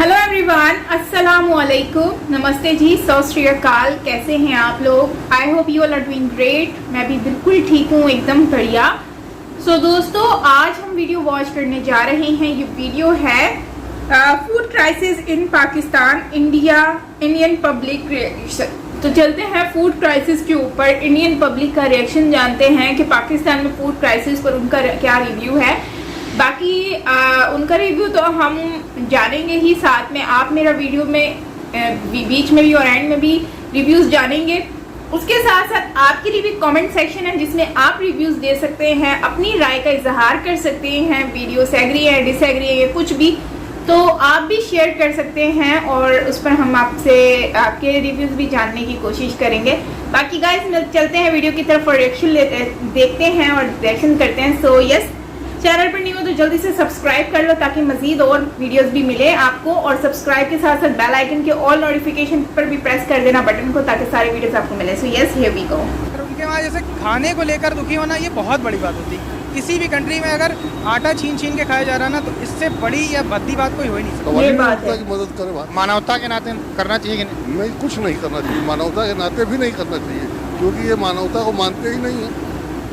Hello everyone, अस्सलाम वालेकुम, नमस्ते जी, सत श्री अकाल। कैसे हैं आप लोग? I hope you all are doing great. मैं भी बिल्कुल ठीक हूँ, एकदम बढ़िया। सो दोस्तों, आज हम वीडियो वॉच करने जा रहे हैं। ये वीडियो है food crisis in Pakistan, Indian public reaction. तो चलते हैं फूड क्राइसिस के ऊपर, इंडियन पब्लिक का रिएक्शन जानते हैं कि पाकिस्तान में फूड क्राइसिस पर उनका क्या रिव्यू है। बाकी उनका रिव्यू तो हम जानेंगे ही, साथ में आप मेरा वीडियो में बीच में भी और एंड में भी रिव्यूज जानेंगे। उसके साथ साथ आपके लिए भी कमेंट सेक्शन है जिसमें आप रिव्यूज दे सकते हैं, अपनी राय का इजहार कर सकते हैं। वीडियो से एग्री है, डिसएग्री है, या कुछ भी, तो आप भी शेयर कर सकते हैं और उस पर हम आपसे आपके रिव्यूज भी जानने की कोशिश करेंगे। बाकी गाइस, चलते हैं वीडियो की तरफ और रिएक्शन देखते हैं और रिएक्शन करते हैं। सो यस, चैनल पर नहीं हो तो जल्दी से सब्सक्राइब कर लो ताकि मजीद और वीडियोस भी मिले आपको। और सब्सक्राइब के साथ साथ बेल आइकन के ऑल नोटिफिकेशन पर भी प्रेस कर देना बटन को, ताकि सारे वीडियोस आपको मिले। So yes, here we go. उनके वहाँ जैसे खाने को लेकर दुखी होना ये बहुत बड़ी बात होती है। किसी भी कंट्री में अगर आटा छीन छीन के खाया जा रहा है ना, तो इससे बड़ी या भद्दी बात कोई हो ही नहीं सकती। ये बात है। मदद करे, मानवता के नाते करना चाहिए कि नहीं? कुछ नहीं करना चाहिए, मानवता के नाते भी नहीं करना चाहिए, क्योंकि ये मानवता को मानते ही नहीं है।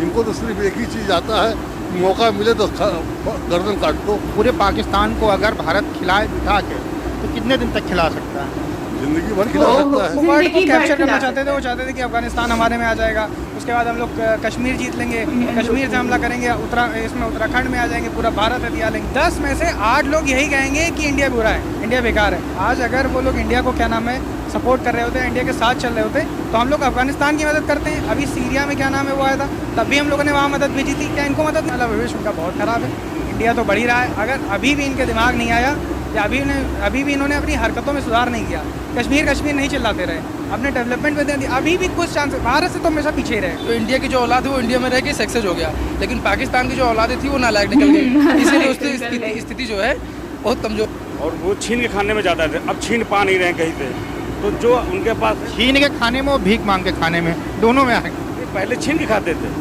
इनको तो सिर्फ एक ही चीज़ आता है, मौका मिले तो गर्दन काट दो। पूरे पाकिस्तान को अगर भारत खिलाए बिठा के तो कितने दिन तक खिला सकता है? जिंदगी भर खिला सकता है। वो वर्ड को कैप्चर करना चाहते थे। वो चाहते थे कि अफगानिस्तान हमारे में आ जाएगा, उसके बाद हम लोग कश्मीर जीत लेंगे, कश्मीर से हमला करेंगे, इसमें उत्तराखंड में आ जाएंगे, पूरा भारत हथिया लेंगे। 10 में से 8 लोग यही कहेंगे कि इंडिया बुरा है, इंडिया बेकार है। आज अगर वो लोग इंडिया को क्या नाम है सपोर्ट कर रहे होते, इंडिया के साथ चल रहे होते, तो हम लोग अफगानिस्तान की मदद करते हैं। अभी सीरिया में क्या नाम है वो आया था, तब भी हम लोगों ने वहाँ मदद भेजी थी। क्या इनको मदद? मतलब भविष्य उनका बहुत खराब है। इंडिया तो बढ़ ही रहा है। अगर अभी भी इनके दिमाग नहीं आया या अभी भी इन्होंने अपनी हरकतों में सुधार नहीं किया, कश्मीर नहीं चिल्लाते रहे, अपने डेवलपमेंट में दे दिया, अभी भी कुछ चांस, भारत से तो हमेशा पीछे ही रहे। तो इंडिया की जो औलाद है वो इंडिया में रह के सक्सेस हो गया, लेकिन पाकिस्तान की जो औलादें थी वो नालायक निकल गई। इसीलिए उसकी स्थिति जो है बहुत कमजोर। और वो छीन के खाने में ज़्यादा थे, अब छीन पा नहीं रहे कहीं से। तो जो उनके पास छीन के खाने में और भीख मांग के खाने में, दोनों में आए। पहले छीन के खाते थे,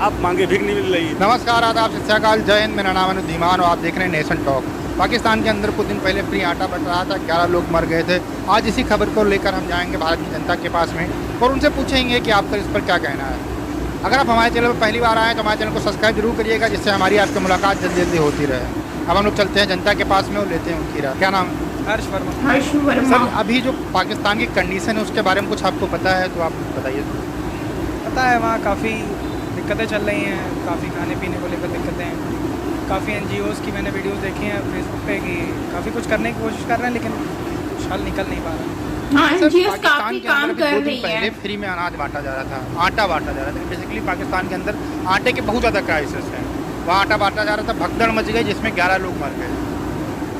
अब मांगे भीख नहीं मिल रही। नमस्कार, आदाब, सत श्री अकाल, जय हिंद। मेरा नाम है धीमान और आप देख रहे हैं नेशन टॉक। पाकिस्तान के अंदर कुछ दिन पहले फ्री आटा बट रहा था, 11 लोग मर गए थे। आज इसी खबर को लेकर हम जाएंगे भारत की जनता के पास में और उनसे पूछेंगे कि आपका इस पर क्या कहना है। अगर आप हमारे चैनल पर पहली बार आए तो हमारे चैनल को सब्सक्राइब जरूर करिएगा, जिससे हमारी आपसे मुलाकात जल्दी जल्दी होती रहे। अब हम लोग चलते हैं जनता के पास में और लेते हैं उनकी राय। क्या नाम है? हर्ष वर्मा। हर्ष वर्मा। सर, अभी जो पाकिस्तान की कंडीशन है उसके बारे में कुछ आपको पता है तो आप बताइए। पता है, वहाँ काफ़ी दिक्कतें चल रही हैं, काफ़ी खाने पीने को लेकर दिक्कतें हैं। काफ़ी NGOs की मैंने वीडियोस देखी हैं फेसबुक पे कि काफ़ी कुछ करने की कोशिश कर रहे हैं, लेकिन कुछ हल निकल नहीं पा रहा। हाँ, सर, NGOs पाकिस्तान काफी के काम अंदर कर अभी 2 रही दिन पहले है। फ्री में अनाज बांटा जा रहा था, आटा बांटा जा रहा था। बेसिकली पाकिस्तान के अंदर आटे के बहुत ज़्यादा क्राइसिस है। वहाँ आटा बांटा जा रहा था, भगदड़ मच गई जिसमें 11 लोग मर गए।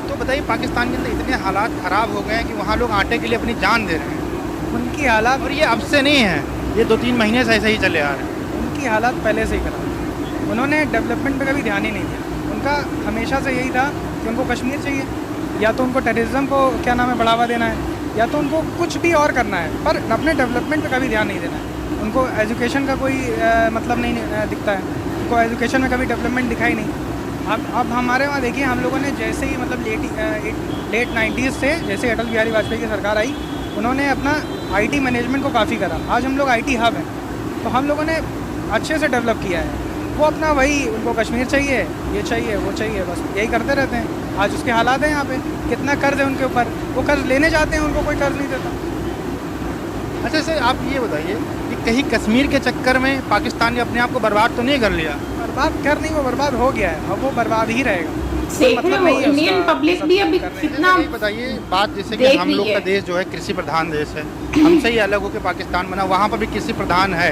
तो बताइए, पाकिस्तान के अंदर इतने हालात ख़राब हो गए हैं कि वहाँ लोग आटे के लिए अपनी जान दे रहे हैं। उनकी हालात, और ये अब से नहीं है, ये 2-3 महीने से ऐसे ही चले आ रहे हैं। उनकी हालात पहले से ही खराब। उन्होंने डेवलपमेंट पे कभी ध्यान ही नहीं दिया। उनका हमेशा से यही था कि उनको कश्मीर चाहिए, या तो उनको टेररिज्म को क्या नाम है बढ़ावा देना है, या तो उनको कुछ भी और करना है, पर अपने डेवलपमेंट पे कभी ध्यान नहीं देना है। उनको एजुकेशन का कोई मतलब नहीं दिखता है, उनको एजुकेशन में कभी डेवलपमेंट दिखाई नहीं। अब हमारे वहाँ देखिए, हम लोगों ने जैसे ही मतलब लेट 90s से जैसे अटल बिहारी वाजपेयी की सरकार आई, उन्होंने अपना IT मैनेजमेंट को काफ़ी करा। आज हम लोग IT हब हैं, तो हम लोगों ने अच्छे से डेवलप किया है। वो अपना वही, उनको कश्मीर चाहिए, ये चाहिए, वो चाहिए, बस यही करते रहते हैं। आज उसके हालात हैं यहाँ पे, कितना कर्ज है उनके ऊपर, वो कर्ज लेने जाते हैं, उनको कोई कर्ज नहीं देता। अच्छा सर, आप ये बताइए कि कहीं कश्मीर के चक्कर में पाकिस्तान ने अपने आप को बर्बाद तो नहीं कर लिया? बर्बाद कर नहीं, वो बर्बाद हो गया है, अब वो बर्बाद ही रहेगा। देख रहे हो, इंडियन पब्लिक भी अभी कितना ये बताइए बात, जैसे कि हम लोग का देश जो है कृषि प्रधान देश है, हमसे ही अलग होकर पाकिस्तान बना, वहाँ पर भी कृषि प्रधान है,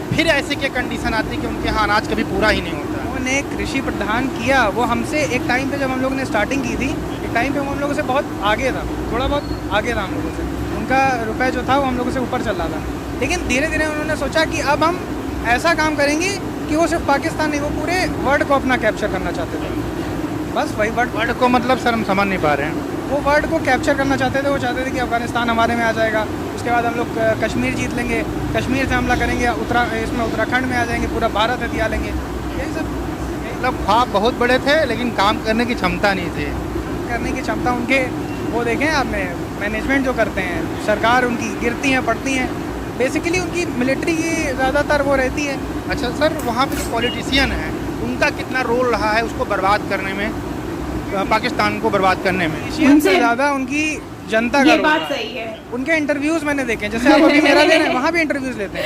फिर ऐसे क्या कंडीशन आती है कि उनके यहाँ अनाज कभी पूरा ही नहीं होता? उन्होंने कृषि प्रधान किया, वो हमसे एक टाइम पे जब हम लोगों ने स्टार्टिंग की थी, एक टाइम पे वो हम लोगों से बहुत आगे था, थोड़ा बहुत आगे था हम लोगों से। उनका रुपये जो था वो हम लोगों से ऊपर चल रहा था, लेकिन धीरे धीरे उन्होंने सोचा कि अब हम ऐसा काम करेंगे कि वो सिर्फ पाकिस्तान नहीं, वो पूरे वर्ल्ड को अपना कैप्चर करना चाहते थे। बस वही वर्ल्ड को मतलब सर हम समझ नहीं पा रहे हैं। वो वर्ल्ड को कैप्चर करना चाहते थे। वो चाहते थे कि अफगानिस्तान हमारे में आ जाएगा, उसके बाद हम लोग कश्मीर जीत लेंगे, कश्मीर से हमला करेंगे, इसमें उत्तराखंड में आ जाएंगे, पूरा भारत हथिया लेंगे। यही सब मतलब ख्वाब बहुत बड़े थे, लेकिन काम करने की क्षमता नहीं थी। करने की क्षमता उनके वो देखें आपने मैनेजमेंट जो करते हैं, सरकार उनकी गिरती हैं पड़ती हैं, बेसिकली उनकी मिलिट्री की ज़्यादातर वो रहती है। अच्छा सर, वहाँ पे जो पॉलिटिशियन हैं उनका कितना रोल रहा है उसको बर्बाद करने में, पाकिस्तान को बर्बाद करने में? उनसे ज़्यादा उनकी जनता का ये रोल बात रहा है। सही है। उनके इंटरव्यूज़ मैंने देखे, जैसे आप अभी मेरा ले रहे हैं, वहाँ भी इंटरव्यूज़ लेते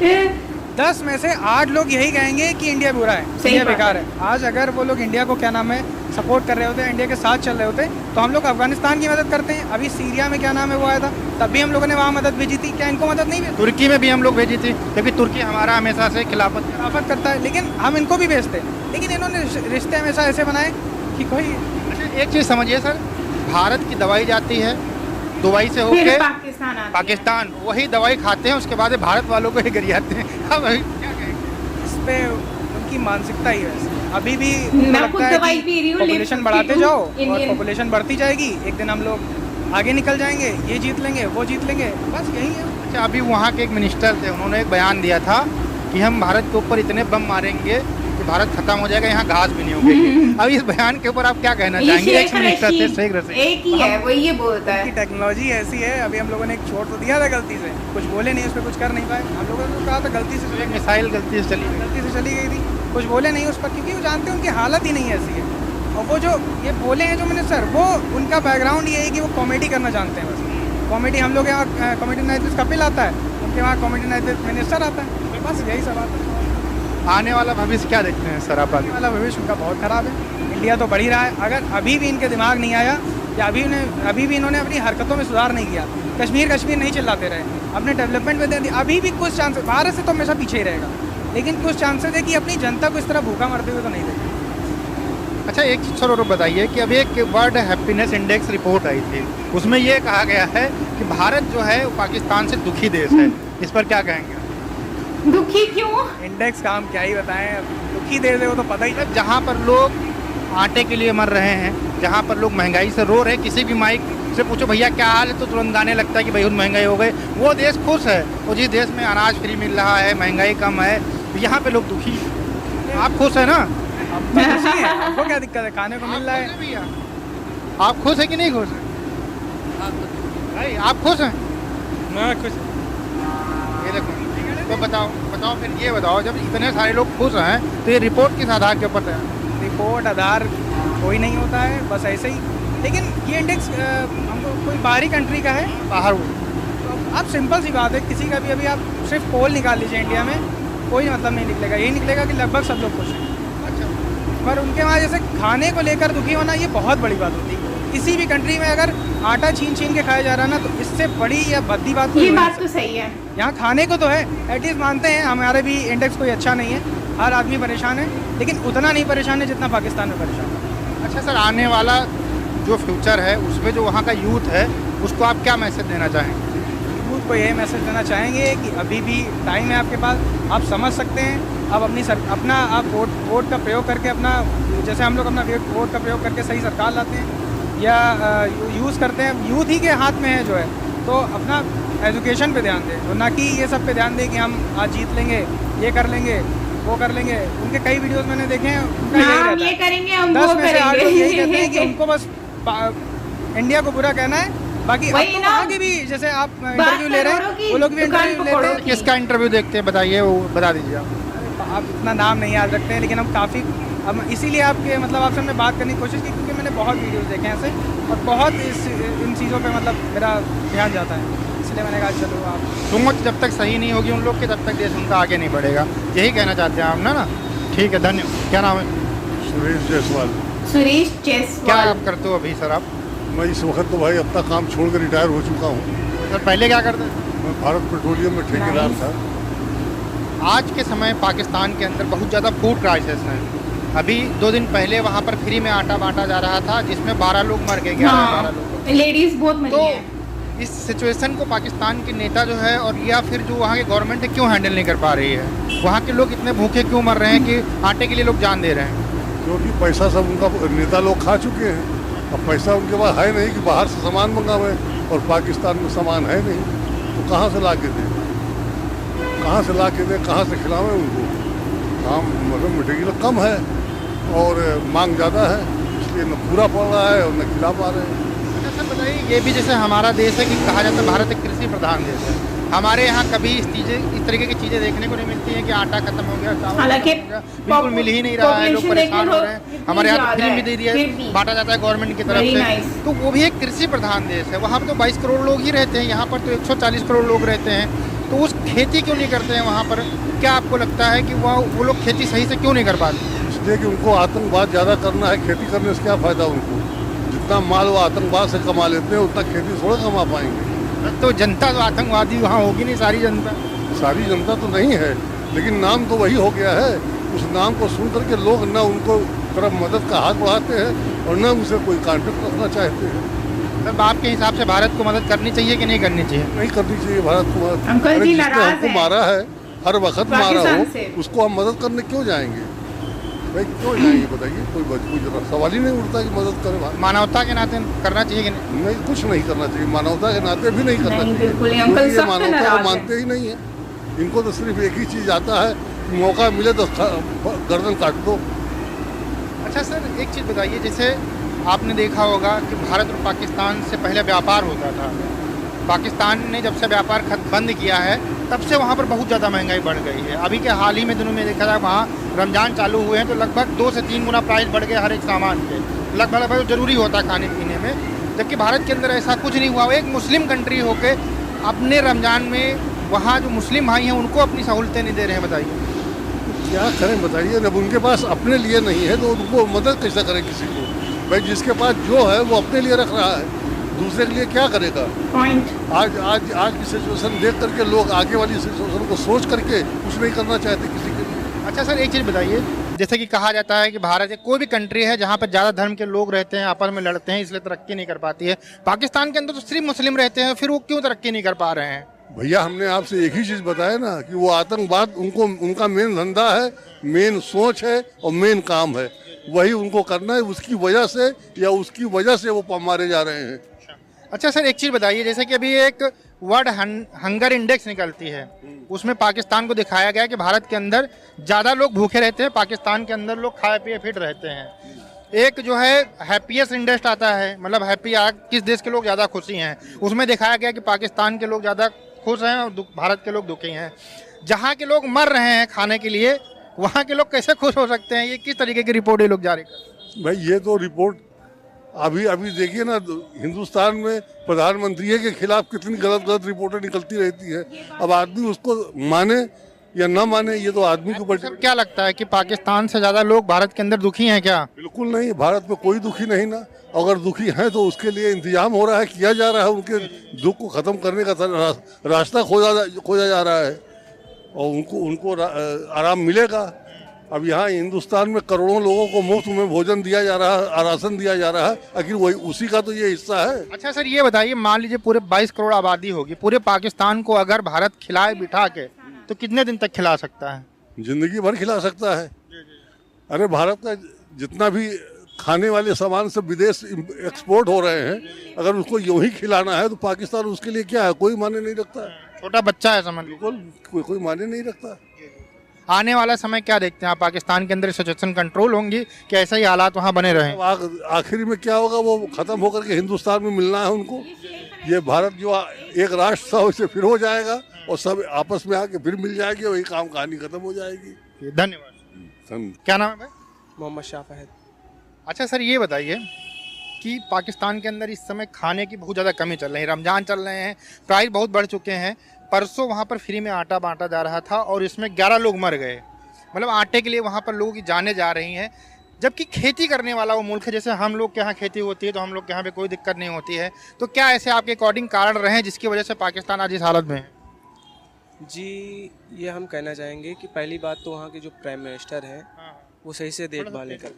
हैं। 10 में से 8 लोग यही कहेंगे कि इंडिया बुरा है, सही इंडिया बात बेकार है। आज अगर वो लोग इंडिया को क्या नाम है सपोर्ट कर रहे होते, इंडिया के साथ चल रहे होते, तो हम लोग अफगानिस्तान की मदद करते हैं। अभी सीरिया में क्या नाम है वो आया था, तब भी हम लोगों ने वहाँ मदद भेजी थी। क्या इनको मदद नहीं भेजी? तुर्की में भी हम लोग भेजी थी, क्योंकि तुर्की हमारा हमेशा से खिलाफत करता है, लेकिन हम इनको भी भेजते हैं। लेकिन इन्होंने रिश्ते हमेशा ऐसे बनाए कि कोई एक चीज़ समझिए सर, भारत की दवाई जाती है दुबई से फिर होके पाकिस्तान आती है। पाकिस्तान, वही दवाई खाते हैं, उसके बाद भारत वालों को ही गरियाते हैं। अब क्या कहेंगे इस पे उनकी मानसिकता ही वैसे अभी भी मैं खुद दवाई पी रही हूँ, पॉपुलेशन लिप बढ़ाते 52 जाओ और इंडियन। पॉपुलेशन बढ़ती जाएगी, एक दिन हम लोग आगे निकल जाएंगे, ये जीत लेंगे वो जीत लेंगे, बस यही है। अच्छा, अभी वहाँ के एक मिनिस्टर थे, उन्होंने एक बयान दिया था कि हम भारत के ऊपर इतने बम मारेंगे कि भारत खत्म हो जाएगा, यहाँ घास भी नहीं होगी। अब इस बयान के ऊपर आप क्या कहना ये चाहेंगे? शेख एक्स मिनिस्टर थे रशीद, शेख रशीद। एक ही है, वो ये बोलता की है। टेक्नोलॉजी ऐसी है, अभी हम लोगों ने एक छोड़ तो दिया था गलती से, कुछ बोले नहीं, उस पर कुछ कर नहीं पाए। हम लोगों ने कहा था गलती से, एक मिसाइल गलती से चली गई थी, कुछ बोले नहीं उस पर, क्योंकि वो जानते हैं उनकी हालत ही नहीं ऐसी है। और वो जो ये बोले हैं जो मिनिस्टर, वो उनका बैकग्राउंड ये है कि वो कॉमेडी करना जानते हैं बस। कॉमेडी हम लोग यहाँ कॉमेडी नाइट कपिल आता है, उनके वहाँ कॉमेडी नाइट मिनिस्टर आता है, बस यही सब आता है। आने वाला भविष्य क्या देखते हैं सर आप? आने वाला भविष्य उनका बहुत ख़राब है। इंडिया तो बढ़ ही रहा है, अगर अभी भी इनके दिमाग नहीं आया या अभी भी इन्होंने अपनी हरकतों में सुधार नहीं किया, कश्मीर नहीं चिल्लाते रहे, अपने डेवलपमेंट में दे दिया, अभी भी कुछ चांसेस, भारत से तो हमेशा पीछे ही रहेगा, लेकिन कुछ चांसेस है कि अपनी जनता को इस तरह भूखा मरते हुए तो नहीं देगा। अच्छा, एक चीज़ और बताइए कि अभी एक वर्ल्ड हैप्पीनेस इंडेक्स रिपोर्ट आई थी, उसमें ये कहा गया है कि भारत जो है वो पाकिस्तान से दुखी देश है, इस पर क्या कहेंगे? दुखी क्यों? इंडेक्स का हम क्या ही बताएं, अब दुखी दे दे वो तो पता ही है। जहाँ पर लोग आटे के लिए मर रहे हैं, जहाँ पर लोग महंगाई से रो रहे हैं, किसी भी माइक से पूछो भैया क्या हाल है तो तुरंत गाने लगता है कि बहुत महंगाई हो गई, वो देश खुश है। और जिस देश में अनाज फ्री मिल रहा है, महंगाई कम है, तो यहाँ पे लोग दुखी हैं। आप खुश है ना? अब तो खुशी है, आपको क्या दिक्कत है, खाने को मिल रहा है। भैया आप खुश है कि नहीं खुश है? भाई आप खुश हैं? मैं खुश। ये देखो, तो बताओ फिर ये बताओ, जब इतने सारे लोग खुश हैं तो ये रिपोर्ट किस आधार के ऊपर है? रिपोर्ट आधार कोई नहीं होता है, बस ऐसे ही। लेकिन ये इंडेक्स हमको कोई बाहरी कंट्री का है, बाहर तो आप सिंपल सी बात है, किसी का भी अभी आप सिर्फ पोल निकाल लीजिए इंडिया में, कोई मतलब नहीं निकलेगा, यही निकलेगा कि लगभग सब लोग खुश हैं। अच्छा, पर उनके वहाँ जैसे खाने को लेकर दुखी होना ये बहुत बड़ी बात होती है। किसी भी कंट्री में अगर आटा छीन के खाया जा रहा है ना, तो इससे बड़ी या भद्दी बात ये बात तो सही है। यहाँ खाने को तो है, एटलीस्ट मानते हैं हमारे भी इंडेक्स कोई अच्छा नहीं है, हर आदमी परेशान है, लेकिन उतना नहीं परेशान है जितना पाकिस्तान में परेशान है। अच्छा सर, आने वाला जो फ्यूचर है उसमें जो वहाँ का यूथ है उसको आप क्या मैसेज देना चाहेंगे? यूथ को यही मैसेज देना चाहेंगे कि अभी भी टाइम है आपके पास, आप समझ सकते हैं, आप अपना आप वोट का प्रयोग करके अपना, जैसे हम लोग अपना वोट का प्रयोग करके सही सरकार लाते हैं या यूज़ करते हैं, यूथ ही के हाथ में है जो है, तो अपना एजुकेशन पे ध्यान दें और ना कि ये सब पे ध्यान दें कि हम आज जीत लेंगे, ये कर लेंगे, वो कर लेंगे। उनके कई वीडियोस मैंने देखे हैं, उनका यही हम रहता ये है, करेंगे, हम 10 वो में से 8 लोग यही कहते हैं कि करेंगे। उनको बस इंडिया को बुरा कहना है। बाकी अब वही तो ना, वहाँ के भी जैसे आप इंटरव्यू ले रहे करोड़ों की हैं, वो लोग भी दुकान इंटरव्यू पकड़ो लेते हैं। की। किसका इंटरव्यू देखते हैं बताइए, वो बता दीजिए आप। आप इतना नाम नहीं याद रखते हैं, लेकिन हम काफ़ी, हम इसीलिए आपके मतलब आपसे हमने बात करने की कोशिश की, क्योंकि मैंने बहुत वीडियोस देखे हैं ऐसे, और बहुत इन चीज़ों पे मतलब मेरा ध्यान जाता है, इसलिए मैंने कहा चलो आप सोच जब तक सही नहीं होगी उन लोग के, तब तक देश उनका आगे नहीं बढ़ेगा, यही कहना चाहते हैं आप ना? ठीक है, धन्यवाद। क्या नाम है? सुरेश जायसवाल। सुरेश क्या जायसवाल। आप करते हो अभी सर आप? मैं इस वक्त तो भाई अपना काम छोड़कर रिटायर हो चुका हूँ। सर पहले क्या करते थे? मैं भारत पेट्रोलियम में ठेकेदार था। आज के समय पाकिस्तान के अंदर बहुत ज़्यादा फूड क्राइसिस है। अभी 2 दिन पहले वहाँ पर फ्री में आटा बांटा जा रहा था, जिसमें 12 लोग मर गए, 11-12 लोग। लेडीज बहुत मरी तो हैं। इस सिचुएशन को पाकिस्तान के नेता जो है और या फिर जो वहाँ की गवर्नमेंट है क्यों हैंडल नहीं कर पा रही है? वहाँ के लोग इतने भूखे क्यों मर रहे हैं कि आटे के लिए लोग जान दे रहे हैं? क्योंकि पैसा सब उनका नेता लोग खा चुके हैं। अब पैसा उनके पास है नहीं कि बाहर से सामान मंगावे, और पाकिस्तान में सामान है नहीं, तो कहाँ से ला के दें, कहाँ से ला के दें, कहाँ से खिलावें उनको? काम मतलब मटेरियल कम है और मांग ज़्यादा है, इसलिए न पूरा पड़ रहा है और न खिला पा रहे हैं। अच्छा सर बताइए, ये भी जैसे हमारा देश है कि कहा जाता है भारत एक कृषि प्रधान देश है, हमारे यहाँ कभी इस तरीके की चीज़ें देखने को नहीं मिलती हैं कि आटा खत्म हो गया, चावल हालांकि खत्म हो गया, बिल्कुल मिल ही नहीं रहा है, लोग परेशान हो रहे हैं। हमारे यहाँ तो फ्री भी दे दिया है, बांटा जाता है गवर्नमेंट की तरफ से। तो वो भी एक कृषि प्रधान देश है, वहाँ पर तो 22 करोड़ लोग ही रहते हैं, यहाँ पर तो 140 करोड़ लोग रहते हैं। तो उस खेती क्यों नहीं करते हैं वहाँ पर? क्या आपको लगता है कि वो लोग खेती सही से क्यों नहीं कर पाते? इसलिए कि उनको आतंकवाद ज़्यादा करना है, खेती करने से क्या फ़ायदा उनको? जितना माल वो आतंकवाद से कमा लेते हैं उतना खेती थोड़ा कमा पाएंगे। तो जनता तो आतंकवादी वहाँ होगी नहीं, सारी जनता। सारी जनता तो नहीं है, लेकिन नाम तो वही हो गया है। उस नाम को सुन करके लोग न उनको तरफ मदद का हाथ बढ़ाते हैं और न उनसे कोई कॉन्टेक्ट रखना चाहते हैं। तब आपके हिसाब से भारत को मदद करनी चाहिए कि नहीं करनी चाहिए? नहीं करनी चाहिए भारत को मदद। अंकल अरे जी जिसने नाराज हमको हैं। मारा है, हर वक्त मारा पाकिस्तान से। हो, उसको हम मदद करने क्यों जाएंगे भाई? क्यों जाएंगे बताइए? कोई जरा सवाल ही नहीं उठता कि मदद करें भारत। मानवता के नाते करना चाहिए कि नहीं? नहीं, कुछ नहीं करना चाहिए, मानवता के नाते भी नहीं करना नहीं, चाहिए। बिल्कुल नहीं, क्योंकि अंकल ये सख्त मानवता नाराज को हैं। मानते ही नहीं है। इनको तो सिर्फ एक ही चीज़ आता है, मौका मिले तो गर्दन काट दो। अच्छा सर, एक चीज़ बताइए, जैसे आपने देखा होगा कि भारत और पाकिस्तान से पहले व्यापार होता था। पाकिस्तान ने जब से व्यापार बंद किया है तब से वहाँ पर बहुत ज़्यादा महंगाई बढ़ गई है। अभी के हाल ही में दिनों में देखा जाए, वहाँ रमज़ान चालू हुए हैं तो लगभग 2 से 3 गुना प्राइस बढ़ गए हर एक सामान के, लगभग ज़रूरी होता है खाने पीने में। जबकि भारत के अंदर ऐसा कुछ नहीं हुआ। एक मुस्लिम कंट्री होकर अपने रमज़ान में वहाँ जो मुस्लिम भाई हैं उनको अपनी सहूलतें नहीं दे रहे हैं। बताइए क्या करें बताइए? जब उनके पास अपने लिए नहीं है तो उनको मदद कैसे करें किसी को? भाई जिसके पास जो है वो अपने लिए रख रहा है, दूसरे के लिए क्या करेगा? पॉइंट। आज की सिचुएशन देख करके लोग आगे वाली सिचुएशन को सोच करके कुछ नहीं करना चाहते किसी के लिए। अच्छा सर, एक चीज़ बताइए, जैसे कि कहा जाता है कि भारत एक कोई भी कंट्री है जहाँ पर ज़्यादा धर्म के लोग रहते हैं, आपस में लड़ते हैं, इसलिए तरक्की नहीं कर पाती है। पाकिस्तान के अंदर तो सिर्फ मुस्लिम रहते हैं, फिर वो क्यों तरक्की नहीं कर पा रहे हैं? भैया हमने आपसे एक ही चीज़ बताया ना कि वो आतंकवाद उनका मेन धंधा है, मेन सोच है और मेन काम है, वही उनको करना है। उसकी वजह से या उसकी वजह से वो मारे जा रहे हैं। अच्छा सर, एक चीज़ बताइए, जैसे कि अभी एक वर्ल्ड हंगर इंडेक्स निकलती है, उसमें पाकिस्तान को दिखाया गया कि भारत के अंदर ज़्यादा लोग भूखे रहते हैं, पाकिस्तान के अंदर लोग खाए पिए फिट रहते हैं। एक जो है हैप्पीएस्ट इंडेक्स आता है, मतलब हैप्पी किस देश के लोग ज़्यादा खुशी हैं, उसमें दिखाया गया कि पाकिस्तान के लोग ज़्यादा खुश हैं और भारत के लोग दुखी हैं। जहाँ के लोग मर रहे हैं खाने के लिए, वहाँ के लोग कैसे खुश हो सकते हैं? ये किस तरीके की रिपोर्ट ये लोग जारी कर? भाई ये तो रिपोर्ट अभी देखिए ना, हिंदुस्तान में प्रधानमंत्री के खिलाफ कितनी गलत रिपोर्टें निकलती रहती है। अब आदमी उसको माने या ना माने, ये तो आदमी के ऊपर। क्या लगता है कि पाकिस्तान से ज़्यादा लोग भारत के अंदर दुखी हैं क्या? बिल्कुल नहीं, भारत में कोई दुखी नहीं ना। अगर दुखी है तो उसके लिए इंतजाम हो रहा है, किया जा रहा है, उनके दुख को ख़त्म करने का रास्ता खोजा जा रहा है और उनको आराम मिलेगा। अब यहाँ हिंदुस्तान में करोड़ों लोगों को मुफ्त में भोजन दिया जा रहा है, राशन दिया जा रहा है, आखिर वही उसी का तो ये हिस्सा है। अच्छा सर, ये बताइए, मान लीजिए पूरे 22 करोड़ आबादी होगी, पूरे पाकिस्तान को अगर भारत खिलाए बिठा के तो कितने दिन तक खिला सकता है? जिंदगी भर खिला सकता है। अरे भारत का जितना भी खाने वाले सामान सब विदेश एक्सपोर्ट हो रहे हैं, अगर उसको यूं ही खिलाना है तो पाकिस्तान उसके लिए क्या है? कोई माने नहीं रखता। छोटा बच्चा है समझ लो। बिल्कुल कोई माने नहीं रखता। आने वाला समय क्या देखते हैं आप? पाकिस्तान के अंदर सिचुएशन कंट्रोल होंगी कि ऐसे ही हालात वहाँ बने रहें? आखिर में क्या होगा, वो खत्म होकर के हिंदुस्तान में मिलना है उनको। ये भारत जो एक राष्ट्र था वैसे फिर हो जाएगा और सब आपस में आके फिर मिल जाएगी, वही काम कहानी खत्म हो जाएगी। धन्यवाद। क्या नाम है भाई? मोहम्मद शाह फहद। अच्छा सर, ये बताइए कि पाकिस्तान के अंदर इस समय खाने की बहुत ज़्यादा कमी चल रही है, रमज़ान चल रहे हैं, प्राइस बहुत बढ़ चुके हैं। परसों वहाँ पर फ्री में आटा बांटा जा रहा था और इसमें 11 लोग मर गए। मतलब आटे के लिए वहाँ पर लोगों की जानें जा रही हैं, जबकि खेती करने वाला वो मुल्क है। जैसे हम लोग के यहाँ खेती होती है तो हम लोग के यहाँ पे कोई दिक्कत नहीं होती है। तो क्या ऐसे आपके अकॉर्डिंग कारण रहे हैं जिसकी वजह से पाकिस्तान आज इस हालत में है? जी, ये हम कहना चाहेंगे कि पहली बात तो वहाँ के जो प्राइम मिनिस्टर है वो सही से देखभाल नहीं कर,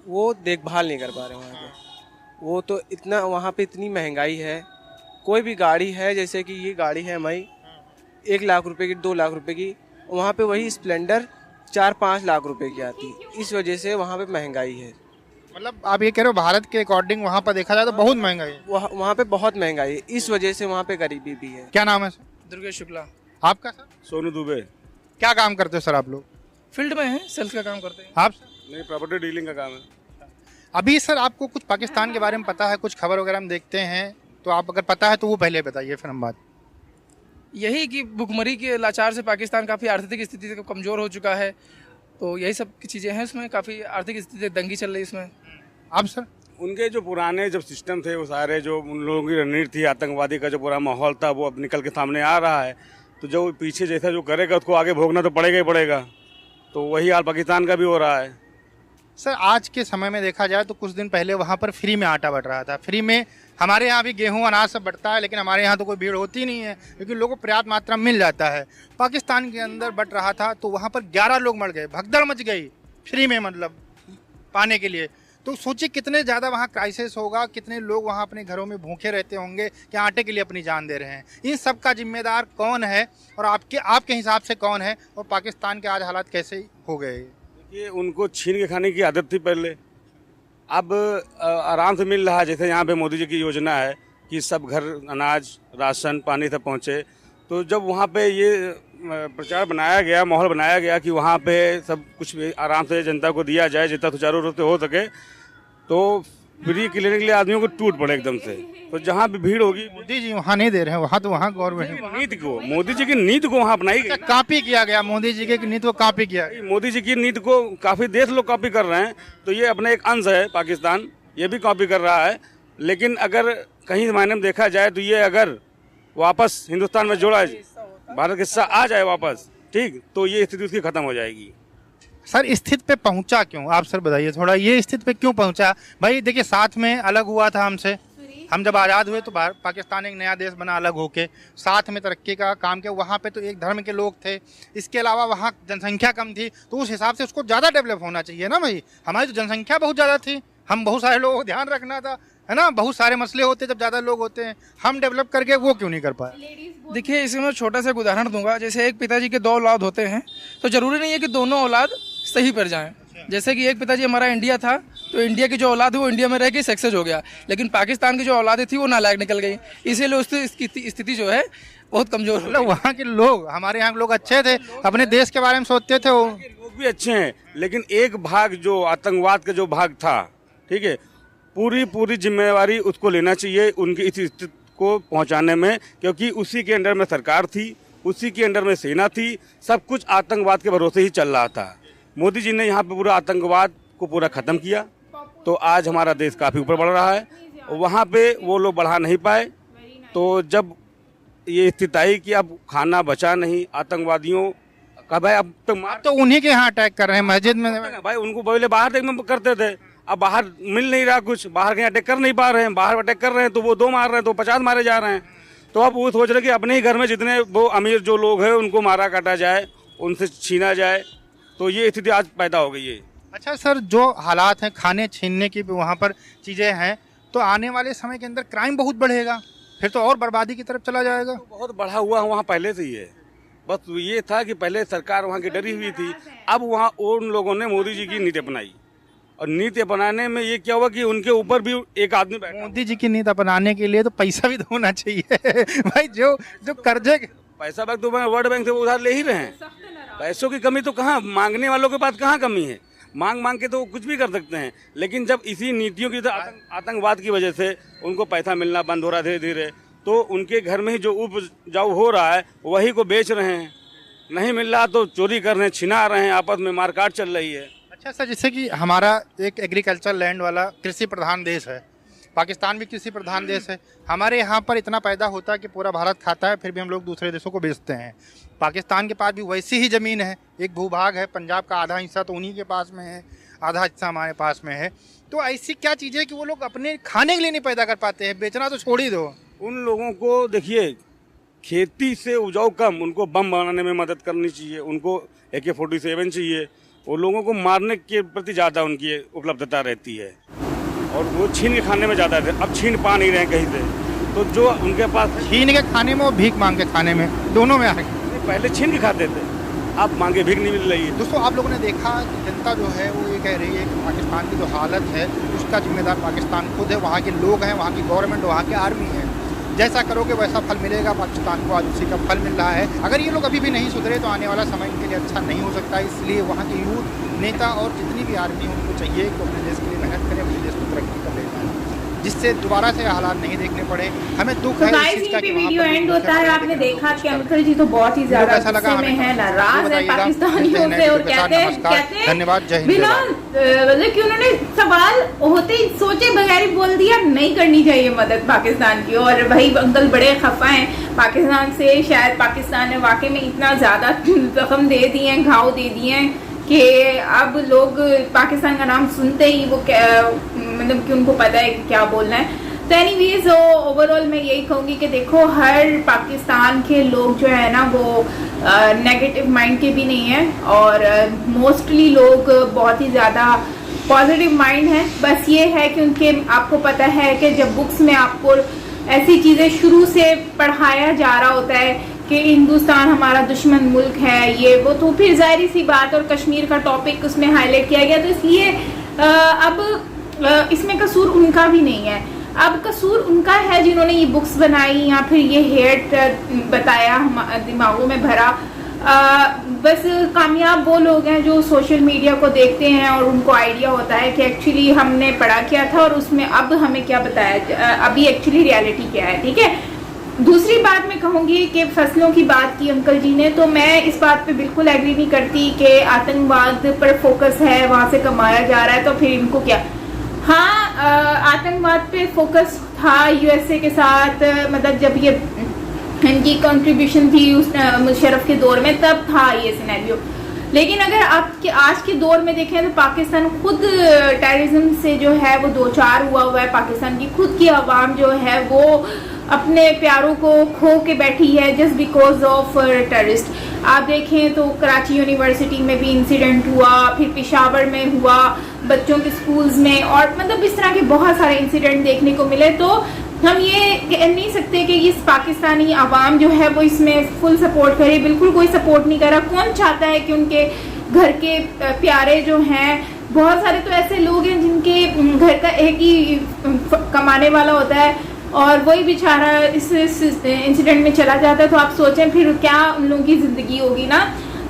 वो देखभाल नहीं कर पा रहे वहाँ पे। वो तो इतना, वहाँ पे इतनी महंगाई है, कोई भी गाड़ी है, जैसे कि ये गाड़ी है हमारी 1 लाख रुपए की, 2 लाख रुपए की, वहाँ पे वही स्प्लेंडर 4-5 लाख रुपए की आती। इस वजह से वहाँ पे महंगाई है। मतलब आप ये कह रहे हो भारत के अकॉर्डिंग वहाँ पर देखा जाए तो बहुत महंगाई है? वहाँ पे बहुत महंगाई है, इस वजह से वहाँ पे गरीबी भी है। क्या नाम है सर? दुर्गेश शुक्ला। आपका सर? सोनू दुबे। क्या काम करते हो सर आप लोग? फील्ड में है, सेल्स का काम करते हैं। आप? नहीं, प्रॉपर्टी डीलिंग का काम है। अभी सर आपको कुछ पाकिस्तान के बारे में पता है, कुछ खबर वगैरह हम देखते हैं, तो आप अगर पता है तो वो पहले बताइए फिर हम बात। यही कि भुखमरी के लाचार से पाकिस्तान काफ़ी आर्थिक स्थिति से कमज़ोर हो चुका है, तो यही सब की चीज़ें हैं उसमें, काफ़ी आर्थिक स्थिति दंगी चल रही है इसमें। आप सर? उनके जो पुराने जब सिस्टम थे वो सारे, जो उन लोगों की रणनीति थी, आतंकवादी का जो पूरा माहौल था, वो अब निकल के सामने आ रहा है। तो जो पीछे जैसा जो करेगा उसको आगे भोगना तो पड़ेगा ही पड़ेगा। तो वही हाल पाकिस्तान का भी हो रहा है। सर आज के समय में देखा जाए तो कुछ दिन पहले वहाँ पर फ्री में आटा बट रहा था। फ्री में हमारे यहाँ भी गेहूं अनाज सब बटता है, लेकिन हमारे यहाँ तो कोई भीड़ होती नहीं है क्योंकि लोगों को पर्याप्त मात्रा में मिल जाता है। पाकिस्तान के अंदर बट रहा था तो वहाँ पर 11 लोग मर गए, भगदड़ मच गई फ्री में, मतलब पाने के लिए। तो सोचिए कितने ज़्यादा वहाँ क्राइसिस होगा, कितने लोग वहाँ अपने घरों में भूखे रहते होंगे कि आटे के लिए अपनी जान दे रहे हैं। इन सब का जिम्मेदार कौन है और आपके हिसाब से कौन है, और पाकिस्तान के आज हालात कैसे हो गए? ये उनको छीन के खाने की आदत थी पहले, अब आराम से मिल रहा है। जैसे यहाँ पे मोदी जी की योजना है कि सब घर अनाज, राशन, पानी तक पहुँचे। तो जब वहाँ पे ये प्रचार बनाया गया, माहौल बनाया गया कि वहाँ पे सब कुछ आराम से जनता को दिया जाए जितना सुचारू रूप से हो सके, तो फ्री के लेने के लिए आदमियों को टूट पड़े एकदम से। तो जहाँ भी भीड़ होगी, मोदी जी वहाँ नहीं दे रहे हैं, वहाँ तो वहाँ गवर्नमेंट नीति को, मोदी जी की नीति को वहाँ अपनाई गई, कॉपी किया गया। मोदी जी की नीति को कॉपी किया गया। मोदी जी की नीति को काफ़ी देश लोग कॉपी कर रहे हैं। तो ये अपने एक अंश है, पाकिस्तान ये भी कॉपी कर रहा है। लेकिन अगर कहीं मायने में देखा जाए तो ये अगर वापस हिंदुस्तान में जोड़ा, भारत का हिस्सा आ जाए वापस, ठीक, तो ये स्थिति उसकी खत्म हो जाएगी। सर स्थिति पे पहुंचा क्यों, आप सर बताइए थोड़ा, ये स्थिति पे क्यों पहुंचा? भाई देखिए साथ में अलग हुआ था हमसे, हम जब आज़ाद हुए तो पाकिस्तान एक नया देश बना अलग होके, साथ में तरक्की का काम किया। वहाँ पे तो एक धर्म के लोग थे, इसके अलावा वहाँ जनसंख्या कम थी, तो उस हिसाब से उसको ज़्यादा डेवलप होना चाहिए ना भाई। हमारी तो जनसंख्या बहुत ज़्यादा थी, हम बहुत सारे लोगों को ध्यान रखना था, है ना। बहुत सारे मसले होते जब ज़्यादा लोग होते हैं, हम डेवलप करके वो क्यों नहीं कर पाए? देखिए इसमें मैं छोटा सा एक उदाहरण दूंगा। जैसे एक पिताजी के 2 औलाद होते हैं तो ज़रूरी नहीं है कि दोनों औलाद सही पर जाएं। जैसे कि एक पिताजी हमारा इंडिया था तो इंडिया की जो औलाद है वो इंडिया में रह के सक्सेस हो गया, लेकिन पाकिस्तान की जो औलादें थी वो नालायक निकल गई, इसीलिए उसकी स्थिति जो है बहुत कमज़ोर। मतलब वहाँ के लोग, हमारे यहाँ के लोग अच्छे थे, अपने देश के बारे में सोचते थे, वो लोग भी अच्छे हैं, लेकिन एक भाग जो आतंकवाद का जो भाग था, ठीक है, पूरी जिम्मेवारी उसको लेना चाहिए उनकी इस स्थिति को पहुंचाने में, क्योंकि उसी के अंडर में सरकार थी, उसी के अंडर में सेना थी, सब कुछ आतंकवाद के भरोसे ही चल रहा था। मोदी जी ने यहाँ पे पूरा आतंकवाद को पूरा ख़त्म किया, तो आज हमारा देश काफ़ी ऊपर बढ़ रहा है। वहाँ पे वो लोग बढ़ा नहीं पाए, तो जब ये स्थिति आई कि अब खाना बचा नहीं, आतंकवादियों का भाई अब तो उन्हीं के यहाँ अटैक कर रहे हैं मस्जिद में। भाई उनको पहले बाहर करते थे, अब बाहर मिल नहीं रहा कुछ, बाहर कहीं अटैक कर नहीं पा रहे हैं, बाहर अटैक कर रहे हैं तो वो 2 मार रहे हैं तो 50 मारे जा रहे हैं। तो अब वो सोच रहे कि अपने ही घर में जितने वो अमीर जो लोग हैं उनको मारा काटा जाए, उनसे छीना जाए, तो ये स्थिति आज पैदा हो गई है। अच्छा सर, जो हालात हैं खाने छीनने की भी वहाँ पर चीज़ें हैं, तो आने वाले समय के अंदर क्राइम बहुत बढ़ेगा, फिर तो और बर्बादी की तरफ चला जाएगा। तो बहुत बढ़ा हुआ वहाँ पहले से ही है, बस ये था कि पहले सरकार वहाँ की डरी हुई थी, अब वहाँ उन लोगों ने मोदी जी की नीति अपनाई, और नीति अपनाने में ये क्या हुआ कि उनके ऊपर भी एक आदमी बैठा। मोदी जी की नीति अपनाने के लिए तो पैसा भी तो होना चाहिए भाई। जो कर्जे, पैसा बैंक तो वर्ल्ड बैंक से वो उधार ले ही रहे हैं, पैसों की कमी तो कहाँ, मांगने वालों के पास कहाँ कमी है, मांग के तो कुछ भी कर सकते हैं। लेकिन जब इसी नीतियों की आतंकवाद की वजह से उनको पैसा मिलना बंद हो रहा है धीरे धीरे, तो उनके घर में ही जो उपजाऊ हो रहा है वही को बेच रहे हैं, नहीं मिल रहा तो चोरी कर रहे हैं, छिना रहे हैं, आपस में मारकाट चल रही है। अच्छा सर, जैसे कि हमारा एक एग्रीकल्चर लैंड वाला कृषि प्रधान देश है, पाकिस्तान भी कृषि प्रधान देश है। हमारे यहाँ पर इतना पैदा होता है कि पूरा भारत खाता है, फिर भी हम लोग दूसरे देशों को बेचते हैं। पाकिस्तान के पास भी वैसी ही ज़मीन है, एक भूभाग है, पंजाब का आधा हिस्सा तो उन्हीं के पास में है, आधा हिस्सा हमारे पास में है। तो ऐसी क्या चीज़ें कि वो लोग अपने खाने के लिए नहीं पैदा कर पाते हैं, बेचना तो छोड़ ही दो। उन लोगों को देखिए, खेती से उपजाऊ कम, उनको बम बनाने में मदद करनी चाहिए, उनको AK-47 चाहिए, वो लोगों को मारने के प्रति ज़्यादा उनकी उपलब्धता रहती है, और वो छीन के खाने में ज़्यादा थे। अब छीन पा नहीं रहे कहीं से, तो जो उनके पास छीन के खाने में और भीख मांग के खाने में, दोनों में आ गए। पहले छीन के खाते थे, अब मांगे भीख नहीं मिल रही है। दोस्तों आप लोगों ने देखा कि जनता जो है वो ये कह रही है कि पाकिस्तान की जो हालत है उसका जिम्मेदार पाकिस्तान खुद है, वहाँ के लोग हैं, वहाँ की गवर्नमेंट, वहाँ की आर्मी है। जैसा करोगे वैसा फल मिलेगा। पाकिस्तान को आज उसी का फल मिल रहा है। अगर ये लोग अभी भी नहीं सुधरे तो आने वाला समय इनके लिए अच्छा नहीं हो सकता। इसलिए वहाँ के यूथ, नेता और जितनी भी आर्मी है उनको चाहिए कि अपने देश के लिए मेहनत करें, अपने देश को तरक्की कर ले जाए, जिससे दोबारा से हालात नहीं देखने पड़े। हमें दुख है इस चीज़ का कि वीडियो एंड होता है। आपने देखा कि अंकल जी तो बहुत ही ज्यादा गुस्से में है, नाराज है पाकिस्तानियों से और कहते हैं धन्यवाद, जय हिंद। बिना मतलब कि उन्होंने सवाल होते ही सोचे बगैर ही बोल दिया नहीं करनी चाहिए मदद पाकिस्तान की। और भाई अंकल बड़े खफा हैं पाकिस्तान से। शायद पाकिस्तान ने वाकई में इतना ज्यादा जख्म दे दिए हैं, घाव दे दिए हैं कि अब लोग पाकिस्तान का नाम सुनते ही वो मतलब कि उनको पता है कि क्या बोलना है। तो एनीवेज ओवरऑल मैं यही कहूँगी कि देखो हर पाकिस्तान के लोग जो है ना वो नेगेटिव माइंड के भी नहीं हैं और मोस्टली लोग बहुत ही ज़्यादा पॉजिटिव माइंड है। बस ये है कि उनके आपको पता है कि जब बुक्स में आपको ऐसी चीज़ें शुरू से पढ़ाया जा रहा होता है कि हिंदुस्तान हमारा दुश्मन मुल्क है ये वो, तो फिर जाहिर सी बात और कश्मीर का टॉपिक उसमें हाईलाइट किया गया। तो इसलिए अब इसमें कसूर उनका भी नहीं है। अब कसूर उनका है जिन्होंने ये बुक्स बनाई या फिर ये हेट बताया दिमागों में भरा। बस कामयाब वो लोग हैं जो सोशल मीडिया को देखते हैं और उनको आइडिया होता है कि एक्चुअली हमने पढ़ा क्या था और उसमें अब हमें क्या बताया, अभी एक्चुअली रियलिटी क्या है। ठीक है, दूसरी बात मैं कहूँगी कि फसलों की बात की अंकल जी ने, तो मैं इस बात पे बिल्कुल एग्री नहीं करती कि आतंकवाद पर फोकस है, वहाँ से कमाया जा रहा है तो फिर इनको क्या। हाँ, आतंकवाद पे फोकस था यूएसए के साथ, मतलब जब ये इनकी कंट्रीब्यूशन थी उस मुशर्रफ के दौर में तब था ये सिनेरियो। लेकिन अगर आपके आज के दौर में देखें तो पाकिस्तान खुद टेररिज्म से जो है वो दो चार हुआ है। पाकिस्तान की खुद की आवाम जो है वो अपने प्यारों को खो के बैठी है जस्ट बिकॉज ऑफ टेररिस्ट। आप देखें तो कराची यूनिवर्सिटी में भी इंसिडेंट हुआ, फिर पेशावर में हुआ, बच्चों के स्कूल्स में, और मतलब इस तरह के बहुत सारे इंसिडेंट देखने को मिले। तो हम ये कह नहीं सकते कि इस पाकिस्तानी आवाम जो है वो इसमें फुल सपोर्ट करे, बिल्कुल कोई सपोर्ट नहीं कर रहा। कौन चाहता है कि उनके घर के प्यारे जो हैं, बहुत सारे तो ऐसे लोग हैं जिनके घर का एक ही कमाने वाला होता है और वही बेचारा इस इंसिडेंट में चला जाता है। तो आप सोचें फिर क्या उन लोगों की ज़िंदगी होगी ना।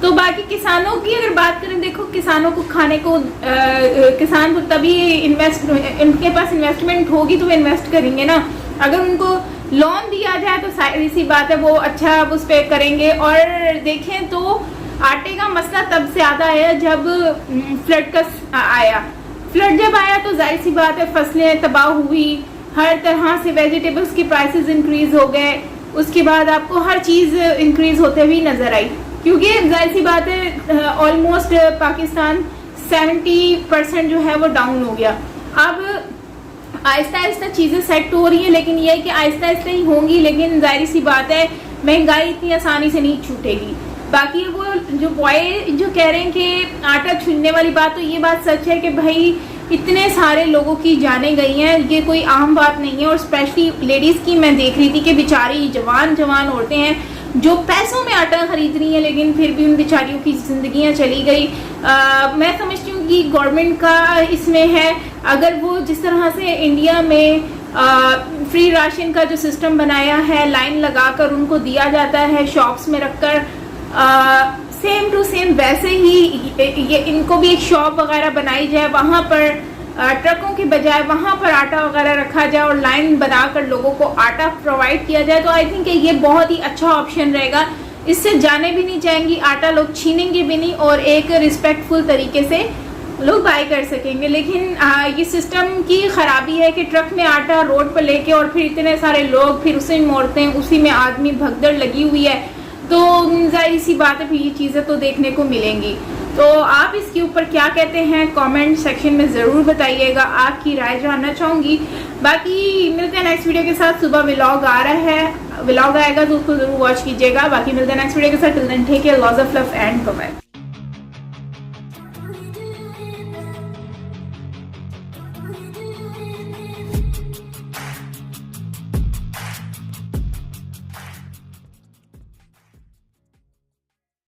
तो बाकी किसानों की अगर बात करें, देखो किसानों को खाने को किसान को तभी उनके पास इन्वेस्टमेंट होगी तो वो इन्वेस्ट करेंगे ना। अगर उनको लोन दिया जाए तो सारी सी बात है वो अच्छा उस पर करेंगे। और देखें तो आटे का मसला तब से ज़्यादा आया जब फ्लड का आया। फ्लड जब आया तो जाहिर सी बात है फसलें तबाह हुई, हर तरह से वेजिटेबल्स की प्राइसेस इंक्रीज हो गए। उसके बाद आपको हर चीज़ इंक्रीज होते हुए नजर आई, क्योंकि जाहिर सी बात है ऑलमोस्ट पाकिस्तान 70% जो है वो डाउन हो गया। अब आहिस्ता आहिस्ता चीज़ें सेट हो रही हैं, लेकिन यह है कि आहिस्ता आहिस्ता ही होंगी, लेकिन जाहिर सी बात है महंगाई इतनी आसानी से नहीं छूटेगी। बाकी वो जो बॉय जो कह रहे हैं कि आटा छूटने वाली बात, तो ये बात सच है कि भाई इतने सारे लोगों की जानें गई हैं, ये कोई आम बात नहीं है। और स्पेशली लेडीज़ की मैं देख रही थी कि बेचारी जवान औरतें हैं जो पैसों में आटा खरीद रही हैं, लेकिन फिर भी उन बेचारियों की ज़िंदगियां चली गई। मैं समझती हूँ कि गवर्नमेंट का इसमें है, अगर वो जिस तरह से इंडिया में फ्री राशन का जो सिस्टम बनाया है, लाइन लगाकर उनको दिया जाता है शॉप्स में रखकर, सेम टू सेम वैसे ही ये इनको भी एक शॉप वगैरह बनाई जाए, वहाँ पर ट्रकों के बजाय वहाँ पर आटा वगैरह रखा जाए और लाइन बनाकर लोगों को आटा प्रोवाइड किया जाए, तो आई थिंक ये बहुत ही अच्छा ऑप्शन रहेगा। इससे जाने भी नहीं चाहेंगी, आटा लोग छीनेंगे भी नहीं और एक रिस्पेक्टफुल तरीके से लोग बाय कर सकेंगे। लेकिन ये सिस्टम की खराबी है कि ट्रक में आटा रोड पर लेके और फिर इतने सारे लोग फिर उसे मोड़ते हैं, उसी में आदमी भगदड़ लगी हुई है, तो जाहिर सी बात है फिर ये चीज़ें तो देखने को मिलेंगी। तो आप इसके ऊपर क्या कहते हैं कमेंट सेक्शन में ज़रूर बताइएगा, आपकी राय जानना चाहूँगी। बाकी मिलते हैं नेक्स्ट वीडियो के साथ। सुबह व्लॉग आ रहा है, व्लॉग आएगा तो उसको ज़रूर वॉच कीजिएगा। बाकी मिलते हैं नेक्स्ट वीडियो के साथ। Till then take care, lots of love and bye.